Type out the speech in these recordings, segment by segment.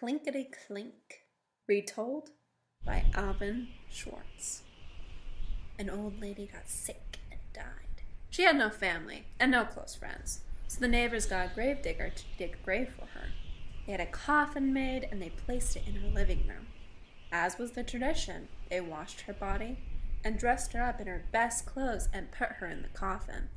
Clinkity Clink, retold by Alvin Schwartz. An old lady got sick and died. She had no family and no close friends, so the neighbors got a gravedigger to dig a grave for her. They had a coffin made and they placed it in her living room. As was the tradition, they washed her body and dressed her up in her best clothes and put her in the coffin.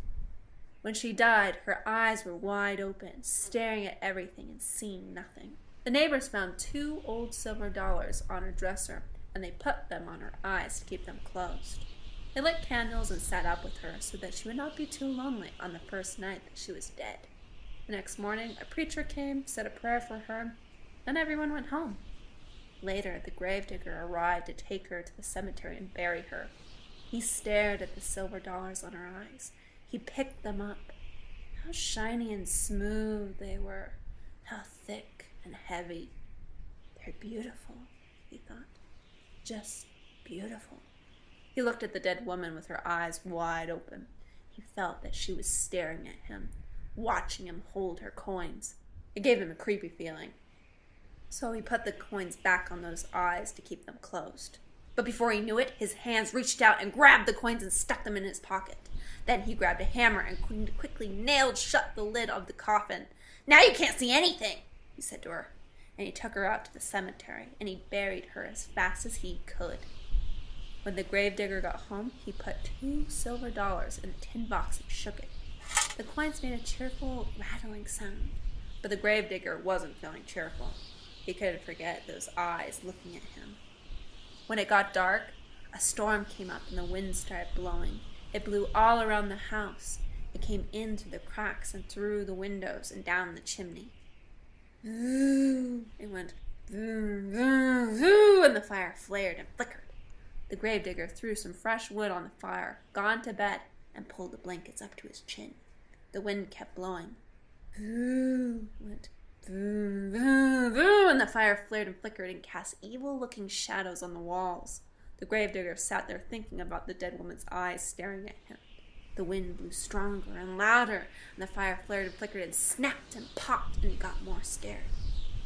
When she died, her eyes were wide open, staring at everything and seeing nothing. The neighbors found 2 old silver dollars on her dresser, and they put them on her eyes to keep them closed. They lit candles and sat up with her so that she would not be too lonely on the first night that she was dead. The next morning, a preacher came, said a prayer for her, and everyone went home. Later, the gravedigger arrived to take her to the cemetery and bury her. He stared at the silver dollars on her eyes. He picked them up. How shiny and smooth they were. How thick and heavy. They're beautiful, he thought. Just beautiful. He looked at the dead woman with her eyes wide open. He felt that she was staring at him, watching him hold her coins. It gave him a creepy feeling. So he put the coins back on those eyes to keep them closed. But before he knew it, his hands reached out and grabbed the coins and stuck them in his pocket. Then he grabbed a hammer and quickly nailed shut the lid of the coffin. "Now you can't see anything," he said to her. And he took her out to the cemetery, and he buried her as fast as he could. When the gravedigger got home, he put 2 silver dollars in a tin box and shook it. The coins made a cheerful, rattling sound, but the gravedigger wasn't feeling cheerful. He couldn't forget those eyes looking at him. When it got dark, a storm came up and the wind started blowing. It blew all around the house. It came in through the cracks and through the windows and down the chimney. It went vroom, vroom, vroom, and the fire flared and flickered. The gravedigger threw some fresh wood on the fire, got into bed, and pulled the blankets up to his chin. The wind kept blowing. It went vroom, vroom, vroom, and the fire flared and flickered and cast evil-looking shadows on the walls. The gravedigger sat there thinking about the dead woman's eyes staring at him. The wind blew stronger and louder, and the fire flared and flickered and snapped and popped, and he got more scared.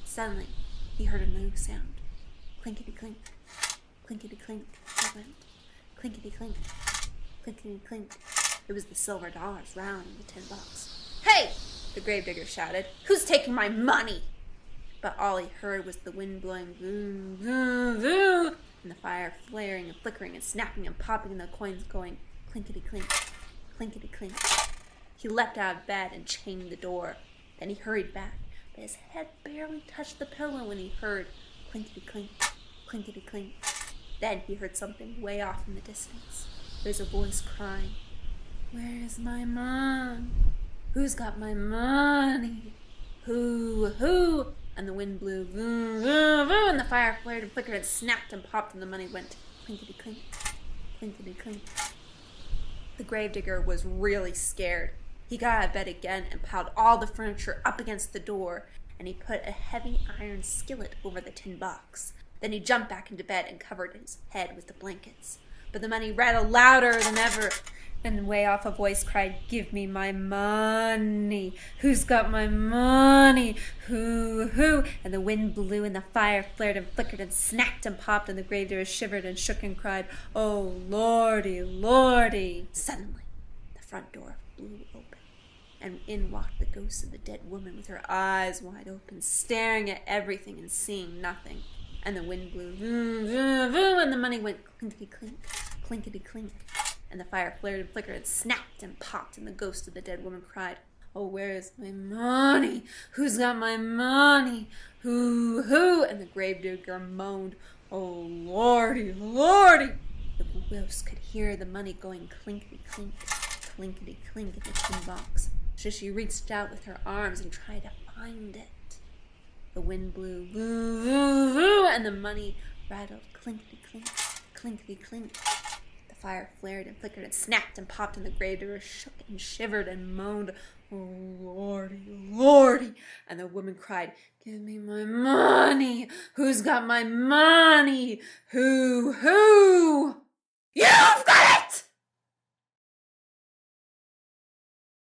Suddenly, he heard a new sound. Clinkity clink, clinkity clink, it went. Clinkity clink, clinkity clink. It was the silver dollars round in the tin box. "Hey!" the gravedigger shouted. "Who's taking my money?" But all he heard was the wind blowing vroom, vroom, vroom, and the fire flaring and flickering and snapping and popping, and the coins going clinkity clink, clinkity clink. He leapt out of bed and chained the door. Then he hurried back, but his head barely touched the pillow when he heard clinkity clink, clinkity clink. Then he heard something way off in the distance. There's a voice crying, "Where's my mom? Who's got my money? Who?" And the wind blew vroom, vroom, vroom, and the fire flared and flickered and snapped and popped, and the money went clinkity clink, clinkity clink. The gravedigger was really scared. He got out of bed again and piled all the furniture up against the door, and he put a heavy iron skillet over the tin box. Then he jumped back into bed and covered his head with the blankets. But the money rattled louder than ever, and way off a voice cried, "Give me my money! Who's got my money? Who?" And the wind blew and the fire flared and flickered and snapped and popped, and the gravedigger shivered and shook and cried, "Oh, Lordy, Lordy!" Suddenly, the front door blew open, and in walked the ghost of the dead woman with her eyes wide open, staring at everything and seeing nothing. And the wind blew vroom, vroom, vroom, and the money went clinkety clink, clinkety clink. And the fire flared and flickered and snapped and popped, and the ghost of the dead woman cried, "Oh, where is my money? Who's got my money? Who?" And the gravedigger moaned, "Oh, Lordy, Lordy!" The ghost could hear the money going clinkety clink, clinkety clink in the tin box. So she reached out with her arms and tried to find it. The wind blew voo, voo, voo, and the money rattled clinkety clink, clinkety clink. The fire flared and flickered and snapped and popped, and the gravedigger shook and shivered and moaned, "Oh, Lordy, Lordy!" And the woman cried, "Give me my money! Who's got my money? Who?" "You've got it!"